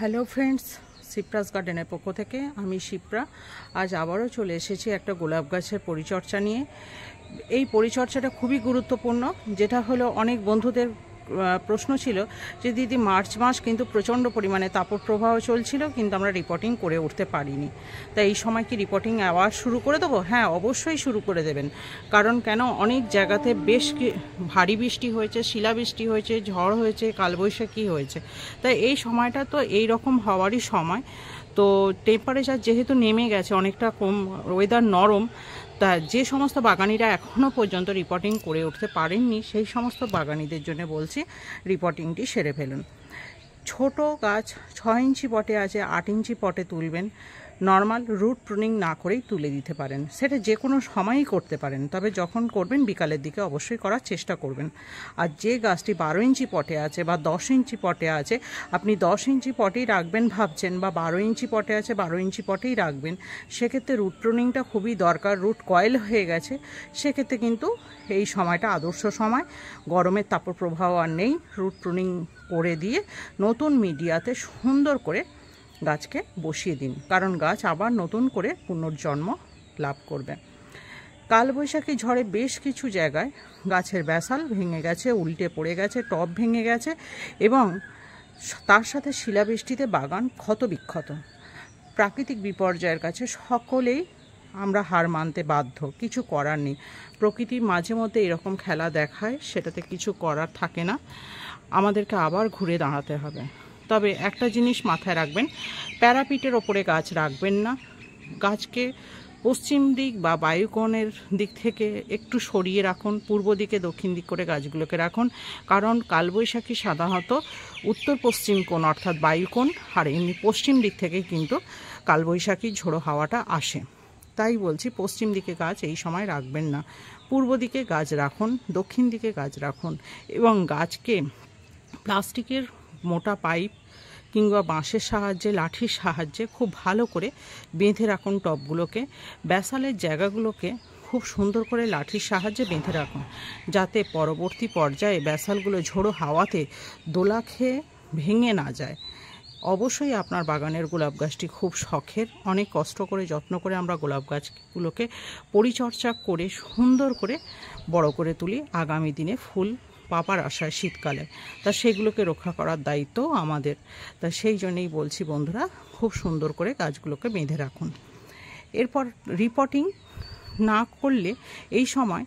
Hello friends, Shipra's গার্ডেনের পক্ষ থেকে আমি শিপ্রা আজ আবারও চলে এসেছি একটা গোলাপ গাছের পরিচর্যা নিয়ে। এই পরিচর্যাটা খুবই গুরুত্বপূর্ণ, যেটা হলো অনেক বন্ধুদের প্রশ্ন ছিল যে দিদি মার্চ মাস কিন্তু প্রচণ্ড পরিমাণে তাপপ্রবাহ চলছিল, কিন্তু আমরা রিপোর্টিং করে উঠতে পারিনি। তাই এই সময় কি রিপোর্টিং আবার শুরু করে দেবো? হ্যাঁ, অবশ্যই শুরু করে দেবেন। কারণ কেন, অনেক জায়গাতে বেশ ভারী বৃষ্টি হয়েছে, শিলাবৃষ্টি হয়েছে, ঝড় হয়েছে, কালবৈশাখী হয়েছে। তাই এই সময়টা তো এই রকম হওয়ারই সময়। তো টেম্পারেচার যেহেতু নেমে গেছে, অনেকটা কম, ওয়েদার নরম, তা যে সমস্ত বাগানিরা এখনও পর্যন্ত রিপোর্টিং করে উঠতে পারেননি সেই সমস্ত বাগানিদের জন্য বলছি রিপোর্টিংটি সেরে ফেলুন। ছোট গাছ 6 ইঞ্চি পটে আছে, 8 ইঞ্চি পটে তুলবেন। নর্মাল রুট প্রুনিং না করেই তুলে দিতে পারেন, সেটা যে কোনো সময়ই করতে পারেন, তবে যখন করবেন বিকালের দিকে অবশ্যই করার চেষ্টা করবেন। আর যে গাছটি 12 ইঞ্চি পটে আছে বা 10 ইঞ্চি পটে আছে, আপনি 10 ইঞ্চি পটেই রাখবেন ভাবছেন, বা 12 ইঞ্চি পটে আছে 12 ইঞ্চি পটেই রাখবেন, সেক্ষেত্রে রুট প্রুনিংটা খুবই দরকার। রুট কয়েল হয়ে গেছে, সেক্ষেত্রে কিন্তু এই সময়টা আদর্শ সময়। গরমের তাপপ্রবাহ আর নেই, রুট প্রুনিং করে দিয়ে নতুন মিডিয়াতে সুন্দর করে গাছকে বসিয়ে দিন, কারণ গাছ আবার নতুন করে পুনর্জন্ম লাভ করবে। কালবৈশাখী ঝড়ে বেশ কিছু জায়গায় গাছের ব্যাসাল ভেঙে গেছে, উল্টে পড়ে গেছে, টব ভেঙে গেছে, এবং তার সাথে শিলাবৃষ্টিতে বাগান ক্ষতবিক্ষত। প্রাকৃতিক বিপর্যয়ের কাছে সকলেই আমরা হার মানতে বাধ্য, কিছু করার নেই। প্রকৃতি মাঝে মধ্যে এরকম খেলা দেখায়, সেটাতে কিছু করার থাকে না, আমাদেরকে আবার ঘুরে দাঁড়াতে হবে। তবে একটা জিনিস মাথায় রাখবেন, প্যারাপিটের ওপরে গাছ রাখবেন না। গাছকে পশ্চিম দিক বা বায়ুকোণের দিক থেকে একটু সরিয়ে রাখুন, পূর্ব দিকে দক্ষিণ দিক করে গাছগুলোকে রাখুন। কারণ কালবৈশাখী সাধারণত উত্তর পশ্চিম কোণ অর্থাৎ বায়ুকোণ আর এমনি পশ্চিম দিক থেকে কিন্তু কালবৈশাখী ঝোড়ো হাওয়াটা আসে। তাই বলছি পশ্চিম দিকে গাছ এই সময় রাখবেন না, পূর্ব দিকে গাছ রাখুন, দক্ষিণ দিকে গাছ রাখুন। এবং গাছকে প্লাস্টিকের মোটা পাইপ কিংবা বাঁশের সাহায্যে, লাঠির সাহায্যে খুব ভালো করে বেঁধে রাখুন টবগুলোকে। ব্যাসালের জায়গাগুলোকে খুব সুন্দর করে লাঠির সাহায্যে বেঁধে রাখুন, যাতে পরবর্তী পর্যায়ে ব্যাসালগুলো ঝোড়ো হাওয়াতে দোলা খেয়ে ভেঙে না যায়। অবশ্যই আপনার বাগানের গোলাপ গাছটি খুব শখের, অনেক কষ্ট করে যত্ন করে আমরা গোলাপ গাছগুলোকে পরিচর্যা করে সুন্দর করে বড় করে তুলি আগামী দিনে ফুল পাপার আশায় শীতকালে। তা সেগুলোকে রক্ষা করার দায়িত্ব আমাদের। তা সেই জন্যই বলছি বন্ধুরা, খুব সুন্দর করে গাছগুলোকে বেঁধে রাখুন। এরপর রিপোর্টিং না করলে, এই সময়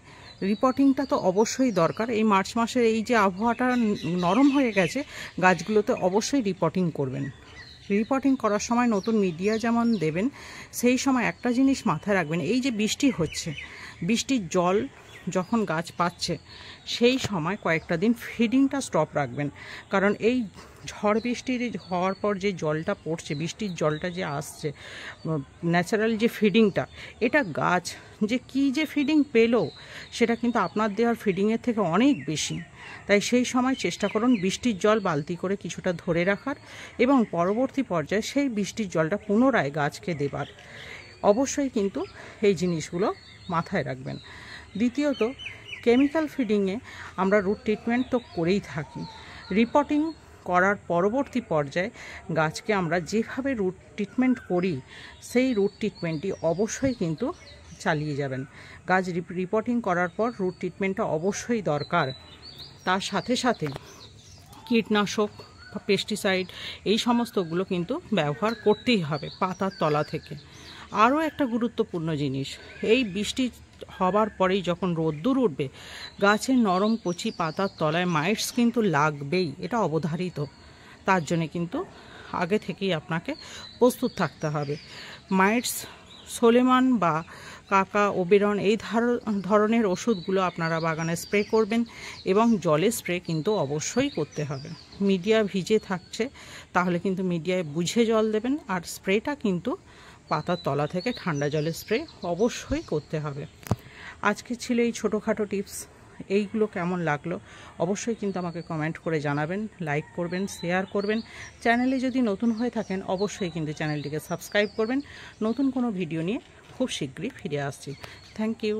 রিপোর্টিংটা তো অবশ্যই দরকার। এই মার্চ মাসের এই যে আবহাওয়াটা নরম হয়ে গেছে, গাছগুলোতে অবশ্যই রিপোর্টিং করবেন। রিপোর্টিং করার সময় নতুন মিডিয়া যেমন দেবেন, সেই সময় একটা জিনিস মাথায় রাখবেন, এই যে বৃষ্টি হচ্ছে, বৃষ্টির জল যখন গাছ পাচ্ছে, সেই সময় কয়েকটা দিন ফিডিংটা স্টপ রাখবেন। কারণ এই ঝড় বৃষ্টির হওয়ার পর যে জলটা পড়ছে, বৃষ্টির জলটা যে আসছে, ন্যাচারাল যে ফিডিংটা, এটা গাছ যে কি যে ফিডিং পেলো, সেটা কিন্তু আপনার দেওয়ার ফিডিংয়ের থেকে অনেক বেশি। তাই সেই সময় চেষ্টা করুন বৃষ্টির জল বালতি করে কিছুটা ধরে রাখার, এবং পরবর্তী পর্যায়ে সেই বৃষ্টির জলটা পুনরায় গাছকে দেবার। অবশ্যই কিন্তু এই জিনিসগুলো মাথায় রাখবেন। দ্বিতীয়ত, কেমিক্যাল ফিডিংয়ে আমরা রুট ট্রিটমেন্ট তো করেই থাকি। রিপোর্টিং করার পরবর্তী পর্যায়ে গাছকে আমরা যেভাবে রুট ট্রিটমেন্ট করি, সেই রুট ট্রিটমেন্টটি অবশ্যই কিন্তু চালিয়ে যাবেন। গাছ রিপোর্টিং করার পর রুট ট্রিটমেন্টটা অবশ্যই দরকার। তার সাথে সাথে কীটনাশক, পেস্টিসাইড, এই সমস্তগুলো কিন্তু ব্যবহার করতেই হবে পাতার তলা থেকে। আরও একটা গুরুত্বপূর্ণ জিনিস, এই বৃষ্টি হবার পরেই যখন রোদ্দুর উঠবে, গাছের নরম কচি পাতার তলায় মাইটস কিন্তু লাগবেই, এটা অবধারিত। তার জন্যে কিন্তু আগে থেকেই আপনাকে প্রস্তুত থাকতে হবে। মাইটস, সোলেমান বা কাকা, ওবেরন, এই ধরনের ওষুধগুলো আপনারা বাগানে স্প্রে করবেন, এবং জলে স্প্রে কিন্তু অবশ্যই করতে হবে। মিডিয়া ভিজে থাকছে, তাহলে কিন্তু মিডিয়ায় বুঝে জল দেবেন, আর স্প্রেটা কিন্তু পাতার তলা থেকে ঠান্ডা জলের স্প্রে অবশ্যই করতে হবে। আজকে ছিল এই ছোটোখাটো টিপস। এইগুলো কেমন লাগলো অবশ্যই কিন্তু আমাকে কমেন্ট করে জানাবেন, লাইক করবেন, শেয়ার করবেন। চ্যানেলে যদি নতুন হয়ে থাকেন অবশ্যই কিন্তু চ্যানেলটিকে সাবস্ক্রাইব করবেন। নতুন কোনো ভিডিও নিয়ে খুব শীঘ্রই ফিরে আসছি। Thank you.